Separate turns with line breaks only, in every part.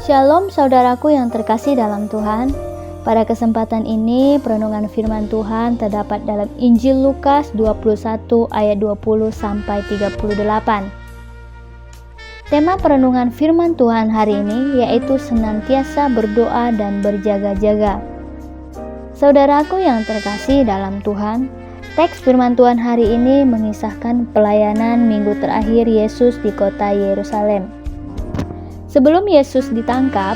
Shalom saudaraku yang terkasih dalam Tuhan. Pada kesempatan ini perenungan firman Tuhan terdapat dalam Injil Lukas 21 ayat 20 sampai 38. Tema perenungan firman Tuhan hari ini yaitu senantiasa berdoa dan berjaga-jaga. Saudaraku yang terkasih dalam Tuhan, teks firman Tuhan hari ini mengisahkan pelayanan minggu terakhir Yesus di kota Yerusalem. Sebelum Yesus ditangkap,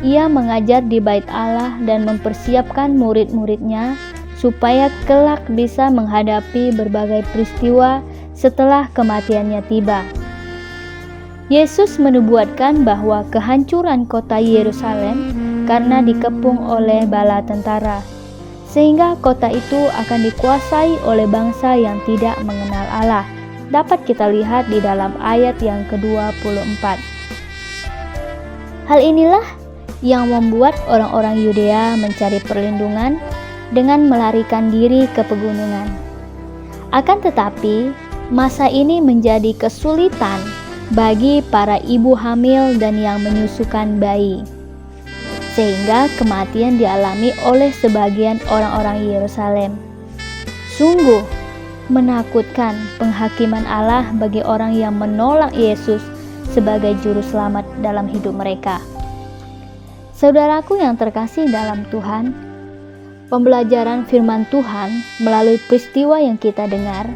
ia mengajar di bait Allah dan mempersiapkan murid-muridnya supaya kelak bisa menghadapi berbagai peristiwa setelah kematiannya tiba. Yesus menubuatkan bahwa kehancuran kota Yerusalem karena dikepung oleh bala tentara, sehingga kota itu akan dikuasai oleh bangsa yang tidak mengenal Allah. Dapat kita lihat di dalam ayat yang ke-24. Hal inilah yang membuat orang-orang Yudea mencari perlindungan dengan melarikan diri ke pegunungan. Akan tetapi, masa ini menjadi kesulitan bagi para ibu hamil dan yang menyusukan bayi, sehingga kematian dialami oleh sebagian orang-orang Yerusalem. Sungguh menakutkan penghakiman Allah bagi orang yang menolak Yesus sebagai juru selamat dalam hidup mereka. Saudaraku yang terkasih dalam Tuhan, pembelajaran firman Tuhan melalui peristiwa yang kita dengar,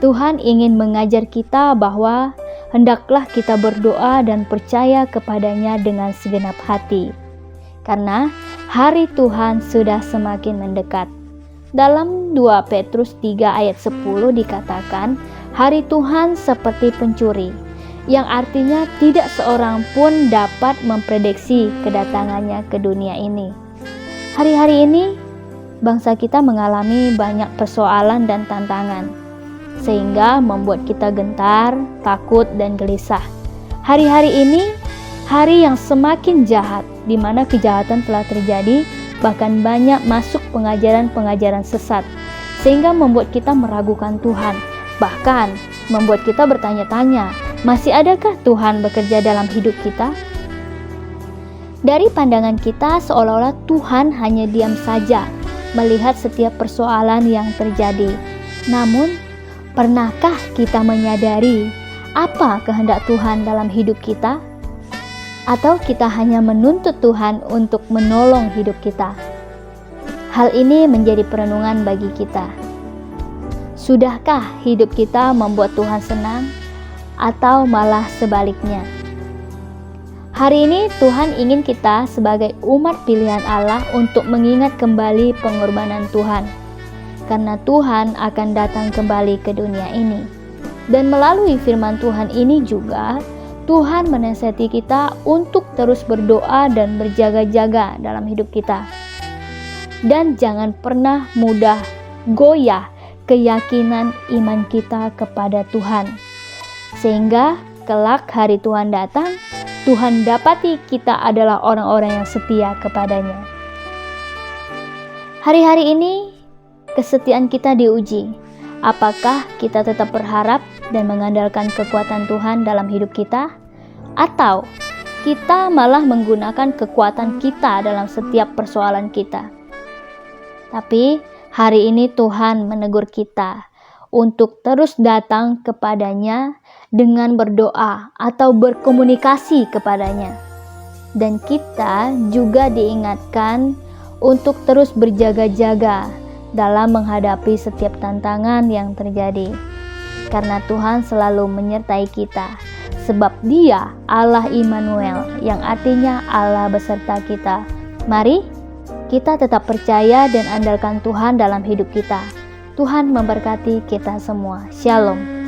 Tuhan ingin mengajar kita bahwa hendaklah kita berdoa dan percaya kepadanya dengan segenap hati, karena hari Tuhan sudah semakin mendekat. Dalam 2 Petrus 3 ayat 10 dikatakan, hari Tuhan seperti pencuri, yang artinya tidak seorang pun dapat memprediksi kedatangannya ke dunia ini. Hari-hari ini, bangsa kita mengalami banyak persoalan dan tantangan, sehingga membuat kita gentar, takut, dan gelisah. Hari-hari ini, hari yang semakin jahat, di mana kejahatan telah terjadi, bahkan banyak masuk pengajaran-pengajaran sesat, sehingga membuat kita meragukan Tuhan, bahkan membuat kita bertanya-tanya, masih adakah Tuhan bekerja dalam hidup kita? Dari pandangan kita seolah-olah Tuhan hanya diam saja melihat setiap persoalan yang terjadi. Namun, pernahkah kita menyadari apa kehendak Tuhan dalam hidup kita? Atau kita hanya menuntut Tuhan untuk menolong hidup kita? Hal ini menjadi perenungan bagi kita. Sudahkah hidup kita membuat Tuhan senang? Atau malah sebaliknya? Hari ini Tuhan ingin kita sebagai umat pilihan Allah untuk mengingat kembali pengorbanan Tuhan, karena Tuhan akan datang kembali ke dunia ini. Dan melalui firman Tuhan ini juga Tuhan menasihati kita untuk terus berdoa dan berjaga-jaga dalam hidup kita. Dan jangan pernah mudah goyah keyakinan iman kita kepada Tuhan, sehingga kelak hari Tuhan datang, Tuhan dapati kita adalah orang-orang yang setia kepadanya. Hari-hari ini, kesetiaan kita diuji. Apakah kita tetap berharap dan mengandalkan kekuatan Tuhan dalam hidup kita? Atau kita malah menggunakan kekuatan kita dalam setiap persoalan kita? Tapi hari ini Tuhan menegur kita untuk terus datang kepadanya dengan berdoa atau berkomunikasi kepadanya. Dan kita juga diingatkan untuk terus berjaga-jaga dalam menghadapi setiap tantangan yang terjadi. Karena Tuhan selalu menyertai kita, sebab Dia Allah Immanuel, yang artinya Allah beserta kita. Mari kita tetap percaya dan andalkan Tuhan dalam hidup kita. Tuhan memberkati kita semua. Shalom.